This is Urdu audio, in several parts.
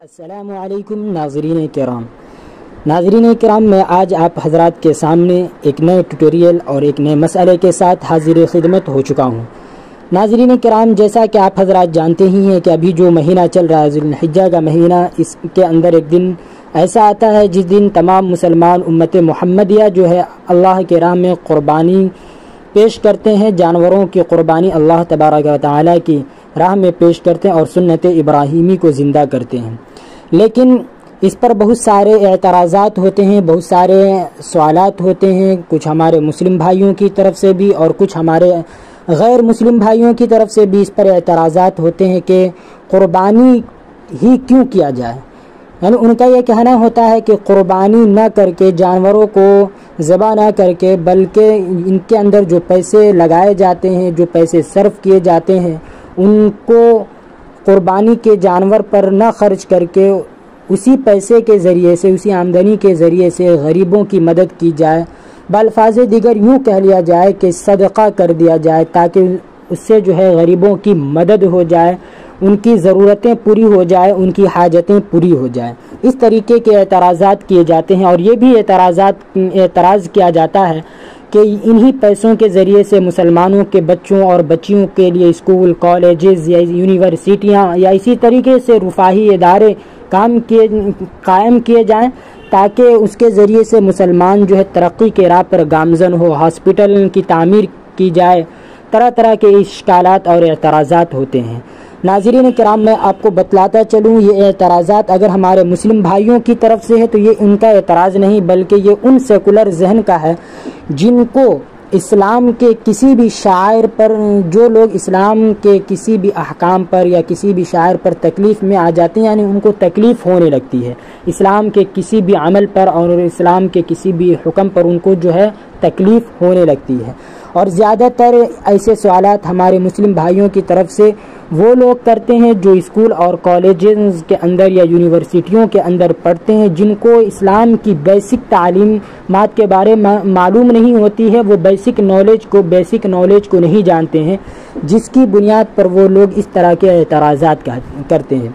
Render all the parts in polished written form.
السلام علیکم ناظرین کرام، میں آج آپ حضرات کے سامنے ایک نئے ٹیوٹوریل اور ایک نئے مسئلے کے ساتھ حاضر خدمت ہو چکا ہوں۔ ناظرین کرام، جیسا کہ آپ حضرات جانتے ہی ہیں کہ ابھی جو مہینہ چل رہا ہے ذی الحجہ کا مہینہ، اس کے اندر ایک دن ایسا آتا ہے جس دن تمام مسلمان امت محمدیہ جو ہے اللہ کے راہ میں قربانی پیش کرتے ہیں، جانوروں کی قربانی اللہ تبارک و تعالیٰ کی راہ میں پیش کرتے ہیں اور سنت ابراہیمی کو زندہ کرتے ہیں۔ لیکن اس پر بہت سارے اعتراضات ہوتے ہیں، بہت سارے سوالات ہوتے ہیں، کچھ ہمارے مسلم بھائیوں کی طرف سے بھی اور کچھ ہمارے غیر مسلم بھائیوں کی طرف سے بھی اس پر اعتراضات ہوتے ہیں کہ قربانی ہی کیوں کیا جائے۔ یعنی ان کا یہ کہنا ہوتا ہے کہ قربانی نہ کر کے، جانوروں کو ذبح نہ کر کے، بلکہ ان کے اندر جو پیسے لگائے جاتے ہیں، جو پیسے صرف کیے جاتے ہیں، ان کو قربانی کے جانور پر نہ خرچ کر کے اسی پیسے کے ذریعے سے، اسی آمدنی کے ذریعے سے غریبوں کی مدد کی جائے، بالفاظ دیگر یوں کہہ لیا جائے کہ صدقہ کر دیا جائے، تاکہ اس سے جو ہے غریبوں کی مدد ہو جائے، ان کی ضرورتیں پوری ہو جائے، ان کی حاجتیں پوری ہو جائیں۔ اس طریقے کے اعتراضات کیے جاتے ہیں، اور یہ بھی اعتراض کیا جاتا ہے کہ انہی پیسوں کے ذریعے سے مسلمانوں کے بچوں اور بچیوں کے لیے اسکول، کالجز یا یونیورسٹیاں یا اسی طریقے سے رفاہی ادارے قائم کیے جائیں، تاکہ اس کے ذریعے سے مسلمان جو ہے ترقی کے راہ پر گامزن ہو، ہاسپٹل کی تعمیر کی جائے۔ طرح طرح کے اشکالات اور اعتراضات ہوتے ہیں۔ ناظرین کرام، میں آپ کو بتلاتا چلوں، یہ اعتراضات اگر ہمارے مسلم بھائیوں کی طرف سے ہے تو یہ ان کا اعتراض نہیں، بلکہ یہ ان سیکولر ذہن کا ہے جن کو اسلام کے کسی بھی شاعر پر، جو لوگ اسلام کے کسی بھی احکام پر یا کسی بھی شاعر پر تکلیف میں آ جاتے ہیں، یعنی ان کو تکلیف ہونے لگتی ہے اسلام کے کسی بھی عمل پر اور اسلام کے کسی بھی حکم پر، ان کو جو ہے تکلیف ہونے لگتی ہے۔ اور زیادہ تر ایسے سوالات ہمارے مسلم بھائیوں کی طرف سے وہ لوگ کرتے ہیں جو اسکول اور کالجز کے اندر یا یونیورسٹیوں کے اندر پڑھتے ہیں، جن کو اسلام کی بیسک تعلیمات کے بارے میں معلوم نہیں ہوتی ہے، وہ بیسک نالج کو نہیں جانتے ہیں، جس کی بنیاد پر وہ لوگ اس طرح کے اعتراضات کرتے ہیں۔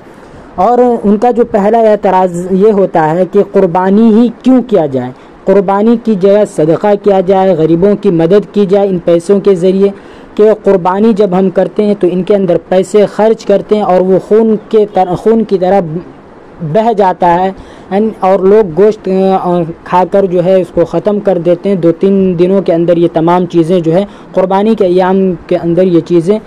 اور ان کا جو پہلا اعتراض یہ ہوتا ہے کہ قربانی ہی کیوں کیا جائے، قربانی کی جگہ صدقہ کیا جائے، غریبوں کی مدد کی جائے ان پیسوں کے ذریعے، کہ قربانی جب ہم کرتے ہیں تو ان کے اندر پیسے خرچ کرتے ہیں اور وہ خون کی طرح بہہ جاتا ہے، اور لوگ گوشت کھا کر جو ہے اس کو ختم کر دیتے ہیں۔ 2-3 دنوں کے اندر یہ تمام چیزیں جو ہے قربانی کے ایام کے اندر یہ چیزیں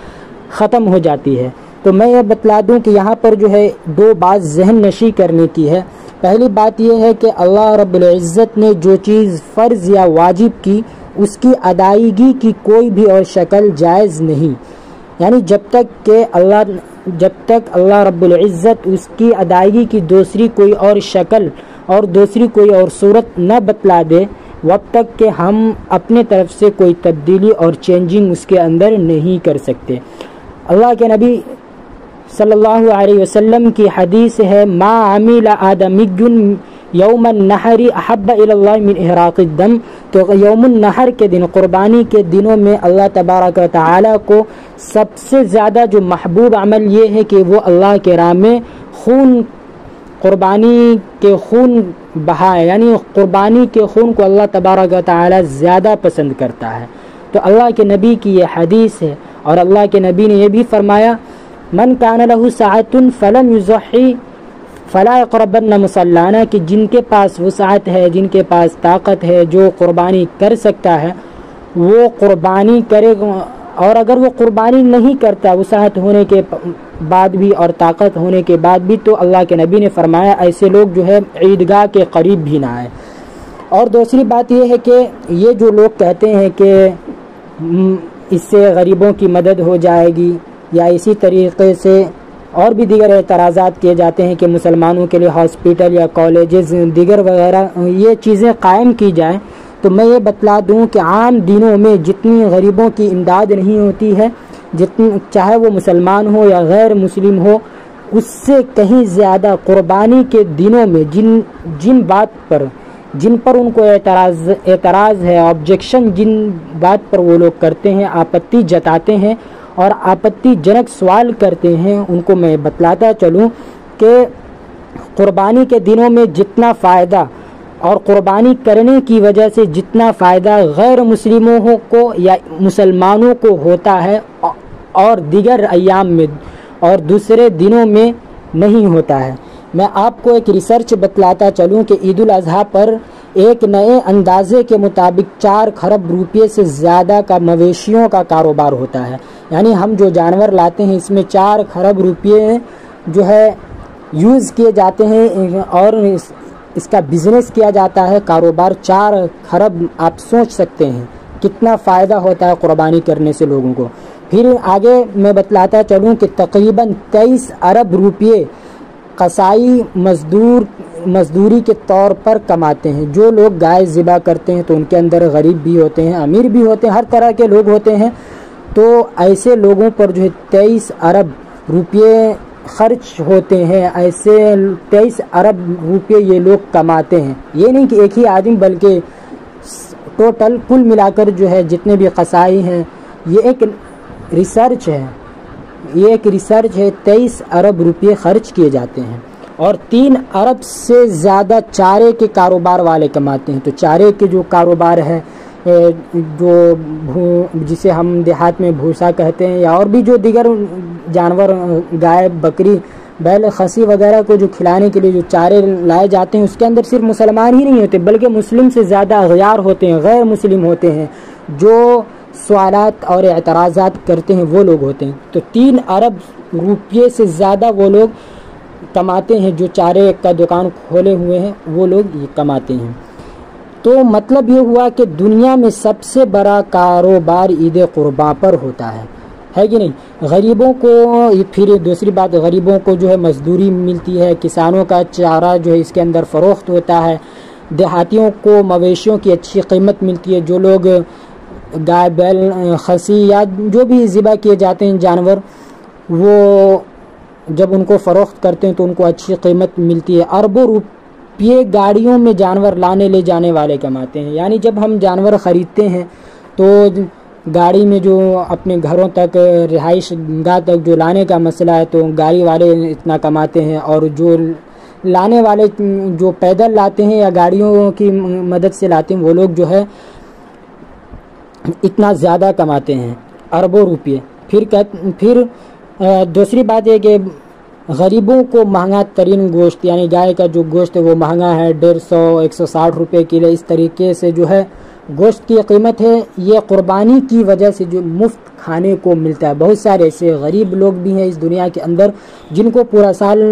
ختم ہو جاتی ہے۔ تو میں یہ بتلا دوں کہ یہاں پر جو ہے 2 بات ذہن نشی کرنے کی ہے۔ پہلی بات یہ ہے کہ اللہ رب العزت نے جو چیز فرض یا واجب کی، اس کی ادائیگی کی کوئی بھی اور شکل جائز نہیں۔ یعنی جب تک اللہ رب العزت اس کی ادائیگی کی دوسری کوئی اور شکل اور دوسری کوئی اور صورت نہ بتلا دے، وقت تک کہ ہم اپنے طرف سے کوئی تبدیلی اور چینجنگ اس کے اندر نہیں کر سکتے۔ اللہ کے نبی صلی اللہ علیہ وسلم کی حدیث ہے، ما عمل آدمی یوم النحر احب الی اللہ من احراق الدم۔ تو یوم النحر کے دن، قربانی کے دنوں میں اللہ تبارک و تعالیٰ کو سب سے زیادہ جو محبوب عمل یہ ہے کہ وہ اللہ کے راہ میں قربانی کے خون بہائے، یعنی قربانی کے خون کو اللہ تبارک و تعالیٰ زیادہ پسند کرتا ہے۔ تو اللہ کے نبی کی یہ حدیث ہے، اور اللہ کے نبی نے یہ بھی فرمایا، من کان لہ سعۃ فلم یضحی فلا یقربن مصلانا، کہ جن کے پاس وسعت ہے، جن کے پاس طاقت ہے، جو قربانی کر سکتا ہے وہ قربانی کرے، اور اگر وہ قربانی نہیں کرتا وسعت ہونے کے بعد بھی اور طاقت ہونے کے بعد بھی، تو اللہ کے نبی نے فرمایا ایسے لوگ جو ہے عیدگاہ کے قریب بھی نہ آئے۔ اور دوسری بات یہ ہے کہ یہ جو لوگ کہتے ہیں کہ اس سے غریبوں کی مدد ہو جائے گی، یا اسی طریقے سے اور بھی دیگر اعتراضات کیے جاتے ہیں کہ مسلمانوں کے لیے ہاسپٹل یا کالجز دیگر وغیرہ یہ چیزیں قائم کی جائیں، تو میں یہ بتلا دوں کہ عام دنوں میں جتنی غریبوں کی امداد نہیں ہوتی ہے، چاہے وہ مسلمان ہو یا غیر مسلم ہو، اس سے کہیں زیادہ قربانی کے دنوں میں جن پر ان کو اعتراض ہے، آبجیکشن جن بات پر وہ لوگ کرتے ہیں، آپتی جتاتے ہیں اور آپتی جنک سوال کرتے ہیں، ان کو میں بتلاتا چلوں کہ قربانی کے دنوں میں جتنا فائدہ اور قربانی کرنے کی وجہ سے جتنا فائدہ غیر مسلموں کو یا مسلمانوں کو ہوتا ہے اور دیگر ایام میں اور دوسرے دنوں میں نہیں ہوتا ہے۔ میں آپ کو ایک ریسرچ بتلاتا چلوں کہ عید الاضحیٰ پر ایک نئے اندازے کے مطابق 4 کھرب روپے سے زیادہ کا مویشیوں کا کاروبار ہوتا ہے۔ یعنی ہم جو جانور لاتے ہیں اس میں 4 کھرب روپے جو ہے یوز کیے جاتے ہیں اور اس کا بزنس کیا جاتا ہے، کاروبار 4 کھرب۔ آپ سوچ سکتے ہیں کتنا فائدہ ہوتا ہے قربانی کرنے سے لوگوں کو۔ پھر آگے میں بتلاتا چلوں کہ تقریباً 23 ارب روپے قصائی مزدوری کے طور پر کماتے ہیں۔ جو لوگ گائے ذبح کرتے ہیں تو ان کے اندر غریب بھی ہوتے ہیں، امیر بھی ہوتے ہیں، ہر طرح کے لوگ ہوتے ہیں، تو ایسے لوگوں پر جو ہے 23 ارب روپے خرچ ہوتے ہیں۔ ایسے 23 ارب روپے یہ لوگ کماتے ہیں۔ یہ نہیں کہ ایک ہی آدمی، بلکہ ٹوٹل کل ملا کر جو ہے جتنے بھی قصائی ہیں، یہ ایک ریسرچ ہے، 23 ارب روپے خرچ کیے جاتے ہیں، اور 3 ارب سے زیادہ چارے کے کاروبار والے کماتے ہیں۔ تو چارے کے جو کاروبار ہے، جو جسے ہم دیہات میں بھوسا کہتے ہیں، یا اور بھی جو دیگر جانور، گائے، بکری، بیل، خسی وغیرہ کو جو کھلانے کے لیے جو چارے لائے جاتے ہیں، اس کے اندر صرف مسلمان ہی نہیں ہوتے بلکہ مسلم سے زیادہ اغیار ہوتے ہیں، غیر مسلم ہوتے ہیں، جو سوالات اور اعتراضات کرتے ہیں وہ لوگ ہوتے ہیں۔ تو 3 ارب روپے سے زیادہ وہ لوگ کماتے ہیں، جو چارے کا دکان کھولے ہوئے ہیں وہ لوگ یہ کماتے ہیں۔ تو مطلب یہ ہوا کہ دنیا میں سب سے بڑا کاروبار عید قرباں پر ہوتا ہے کہ نہیں؟ غریبوں کو، پھر دوسری بات، غریبوں کو جو ہے مزدوری ملتی ہے، کسانوں کا چارہ جو ہے اس کے اندر فروخت ہوتا ہے، دیہاتیوں کو مویشیوں کی اچھی قیمت ملتی ہے۔ جو لوگ گائے، بیل، خسی یا جو بھی ذبح کیے جاتے ہیں جانور، وہ جب ان کو فروخت کرتے ہیں تو ان کو اچھی قیمت ملتی ہے۔ اربوں روپے گاڑیوں میں جانور لانے لے جانے والے کماتے ہیں۔ یعنی جب ہم جانور خریدتے ہیں تو گاڑی میں جو اپنے گھروں تک، رہائش گاہ تک جو لانے کا مسئلہ ہے، تو گاڑی والے اتنا کماتے ہیں، اور جو لانے والے جو پیدل لاتے ہیں یا گاڑیوں کی مدد سے لاتے ہیں وہ لوگ جو ہے اتنا زیادہ کماتے ہیں، اربوں روپے۔ پھر دوسری بات یہ کہ غریبوں کو مہنگا ترین گوشت، یعنی گائے کا جو گوشت ہے وہ مہنگا ہے، 150 160 روپے کلو، اس طریقے سے جو ہے گوشت کی قیمت ہے۔ یہ قربانی کی وجہ سے جو مفت کھانے کو ملتا ہے۔ بہت سارے ایسے غریب لوگ بھی ہیں اس دنیا کے اندر جن کو پورا سال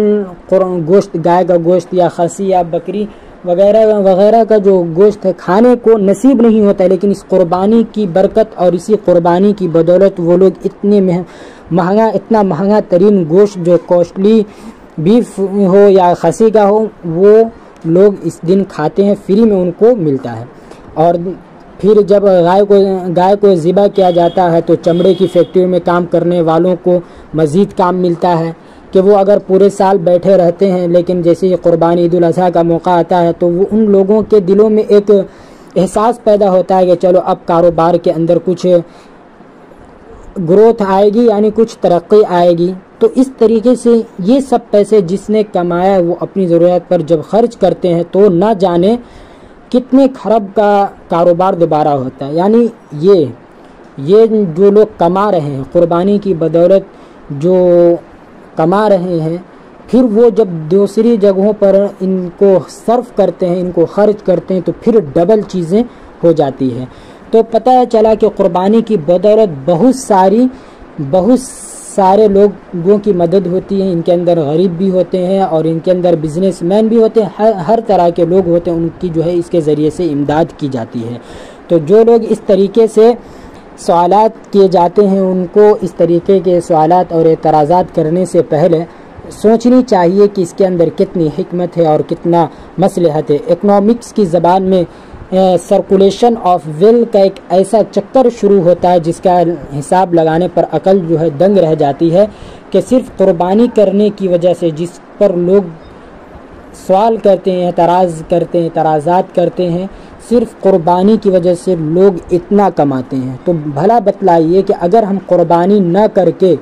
گوشت، گائے کا گوشت یا خسی یا بکری وغیرہ وغیرہ کا جو گوشت ہے کھانے کو نصیب نہیں ہوتا ہے، لیکن اس قربانی کی برکت اور اسی قربانی کی بدولت وہ لوگ اتنا مہنگا ترین گوشت، جو کوسٹلی بیف ہو یا خسی کا ہو، وہ لوگ اس دن کھاتے ہیں، فری میں ان کو ملتا ہے۔ اور پھر جب گائے کو ذبح کیا جاتا ہے تو چمڑے کی فیکٹری میں کام کرنے والوں کو مزید کام ملتا ہے کہ وہ اگر پورے سال بیٹھے رہتے ہیں، لیکن جیسے ہی قربانی عید الاضحیٰ کا موقع آتا ہے تو وہ ان لوگوں کے دلوں میں ایک احساس پیدا ہوتا ہے کہ چلو اب کاروبار کے اندر کچھ گروتھ آئے گی، یعنی کچھ ترقی آئے گی۔ تو اس طریقے سے یہ سب پیسے جس نے کمایا وہ اپنی ضرورت پر جب خرچ کرتے ہیں تو نہ جانے کتنے کھرب کا کاروبار دوبارہ ہوتا ہے۔ یعنی یہ جو لوگ کما رہے ہیں قربانی کی بدولت، جو کما رہے ہیں، پھر وہ جب دوسری جگہوں پر ان کو صرف کرتے ہیں، ان کو خرچ کرتے ہیں، تو پھر ڈبل چیزیں ہو جاتی ہیں۔ تو پتہ چلا کہ قربانی کی بدولت بہت سارے لوگوں کی مدد ہوتی ہے۔ ان کے اندر غریب بھی ہوتے ہیں اور ان کے اندر بزنس مین بھی ہوتے ہیں، ہر طرح کے لوگ ہوتے ہیں، ان کی جو ہے اس کے ذریعے سے امداد کی جاتی ہے۔ تو جو لوگ اس طریقے سے سوالات کیے جاتے ہیں، ان کو اس طریقے کے سوالات اور اعتراضات کرنے سے پہلے سوچنی چاہیے کہ اس کے اندر کتنی حکمت ہے اور کتنا مصلحت ہے۔ اکنامکس کی زبان میں سرکولیشن آف ویل کا ایک ایسا چکر شروع ہوتا ہے جس کا حساب لگانے پر عقل جو ہے دنگ رہ جاتی ہے، کہ صرف قربانی کرنے کی وجہ سے جس پر لوگ سوال کرتے ہیں، اعتراضات کرتے ہیں، صرف قربانی کی وجہ سے لوگ اتنا کماتے ہیں۔ تو بھلا بتلائیے کہ اگر ہم قربانی نہ کر کے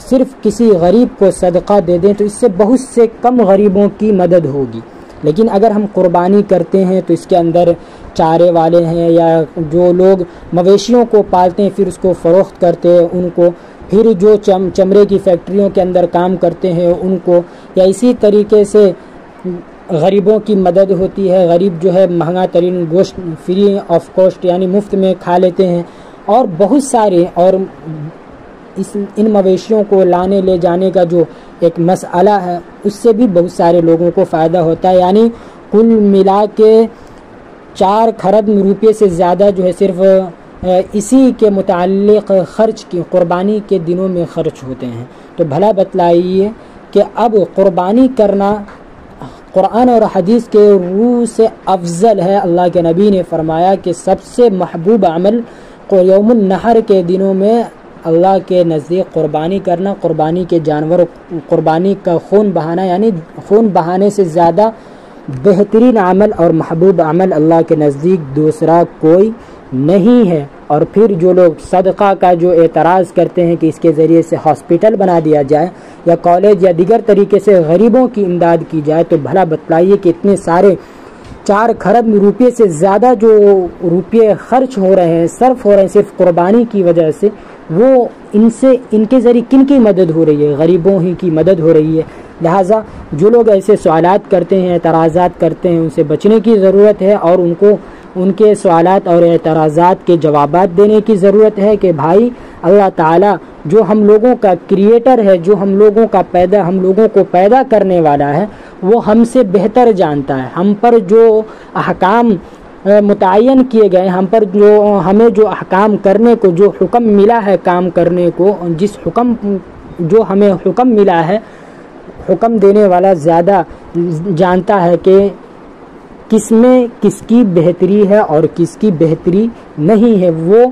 صرف کسی غریب کو صدقہ دے دیں تو اس سے بہت سے کم غریبوں کی مدد ہوگی، لیکن اگر ہم قربانی کرتے ہیں تو اس کے اندر چارے والے ہیں یا جو لوگ مویشیوں کو پالتے ہیں پھر اس کو فروخت کرتے ہیں ان کو، پھر جو چمڑے کی فیکٹریوں کے اندر کام کرتے ہیں ان کو، یا اسی طریقے سے غریبوں کی مدد ہوتی ہے۔ غریب جو ہے مہنگا ترین گوشت فری آف کاسٹ یعنی مفت میں کھا لیتے ہیں، اور بہت سارے، اور ان مویشیوں کو لانے لے جانے کا جو ایک مسئلہ ہے اس سے بھی بہت سارے لوگوں کو فائدہ ہوتا ہے، یعنی کل ملا کے 4 کھرب روپے سے زیادہ جو ہے صرف اسی کے متعلق خرچ کی قربانی کے دنوں میں خرچ ہوتے ہیں۔ تو بھلا بتلائیے کہ اب قربانی کرنا قرآن اور حدیث کے روح سے افضل ہے۔ اللہ کے نبی نے فرمایا کہ سب سے محبوب عمل یوم النحر کے دنوں میں اللہ کے نزدیک قربانی کرنا، قربانی کے جانور قربانی کا خون بہانا، یعنی خون بہانے سے زیادہ بہترین عمل اور محبوب عمل اللہ کے نزدیک دوسرا کوئی نہیں ہے۔ اور پھر جو لوگ صدقہ کا جو اعتراض کرتے ہیں کہ اس کے ذریعے سے ہاسپٹل بنا دیا جائے یا کالج یا دیگر طریقے سے غریبوں کی امداد کی جائے، تو بھلا بتلائیے کہ اتنے سارے 4 کھرب روپے سے زیادہ جو روپے خرچ ہو رہے ہیں، صرف ہو رہے ہیں صرف قربانی کی وجہ سے، وہ ان کے ذریعے کن کی مدد ہو رہی ہے؟ غریبوں ہی کی مدد ہو رہی ہے۔ لہٰذا جو لوگ ایسے سوالات کرتے ہیں، اعتراضات کرتے ہیں، ان سے بچنے کی ضرورت ہے، اور ان کو ان کے سوالات اور اعتراضات کے جوابات دینے کی ضرورت ہے کہ بھائی اللہ تعالیٰ جو ہم لوگوں کا کریٹر ہے، جو ہم لوگوں کو پیدا کرنے والا ہے، وہ ہم سے بہتر جانتا ہے۔ ہم پر جو احکام متعین کیے گئے، ہمیں جو احکام کرنے کو جو حکم ملا ہے کام کرنے کو، جو ہمیں حکم ملا ہے، حکم دینے والا زیادہ جانتا ہے کہ کس میں کس کی بہتری ہے اور کس کی بہتری نہیں ہے۔ وہ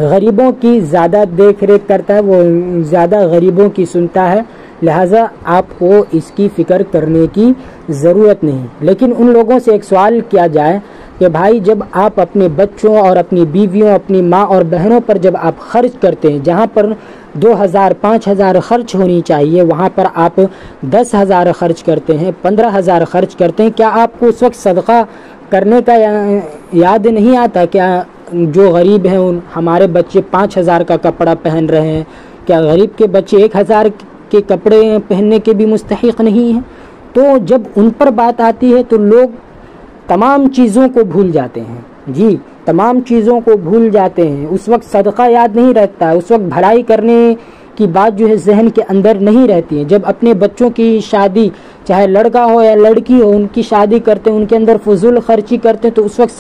غریبوں کی زیادہ دیکھ ریکھ کرتا ہے، وہ زیادہ غریبوں کی سنتا ہے، لہٰذا آپ کو اس کی فکر کرنے کی ضرورت نہیں۔ لیکن ان لوگوں سے ایک سوال کیا جائے کہ بھائی جب آپ اپنے بچوں اور اپنی بیویوں، اپنی ماں اور بہنوں پر جب آپ خرچ کرتے ہیں، جہاں پر 2000 5000 خرچ ہونی چاہیے وہاں پر آپ 10,000 خرچ کرتے ہیں، 15,000 خرچ کرتے ہیں، کیا آپ کو اس وقت صدقہ کرنے کا یاد نہیں آتا؟ کیا جو غریب ہیں ہمارے بچے 5,000 کا کپڑا پہن رہے ہیں، کیا غریب کے بچے 1,000 کے کپڑے پہننے کے بھی مستحق نہیں ہیں؟ تو جب ان پر بات آتی ہے تو لوگ تمام چیزوں کو بھول جاتے ہیں، جی تمام چیزوں کو بھول جاتے ہیں۔ اس وقت صدقہ یاد نہیں رہتا ہے، اس وقت بھلائی کرنے کی بات جو ہے ذہن کے اندر نہیں رہتی ہے۔ جب اپنے بچوں کی شادی، چاہے لڑکا ہو یا لڑکی ہو، ان کی شادی کرتے ہیں، ان کے اندر فضول خرچی کرتے ہیں، تو اس وقت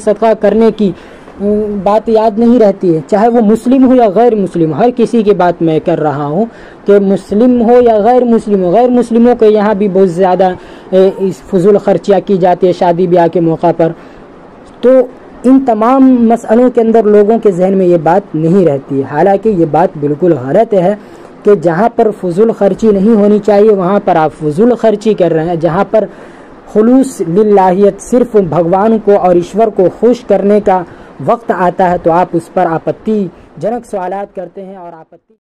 صدقہ کرنے کی بات یاد نہیں رہتی ہے، چاہے وہ مسلم ہو یا غیر مسلم، ہر کسی کی بات میں کر رہا ہوں کہ مسلم ہو یا غیر مسلم ہو، غیر مسلموں کے یہاں بھی بہت زیادہ اس فضول خرچیاں کی جاتی ہے شادی بیاہ کے موقع پر۔ تو ان تمام مسئلوں کے اندر لوگوں کے ذہن میں یہ بات نہیں رہتی ہے، حالانکہ یہ بات بالکل غلط ہے کہ جہاں پر فضول خرچی نہیں ہونی چاہیے وہاں پر آپ فضول خرچی کر رہے ہیں۔ جہاں پر خلوص للہیت، صرف بھگوان کو اور ایشور کو خوش کرنے کا وقت آتا ہے تو آپ اس پر آپتی جنک سوالات کرتے ہیں اور آپتی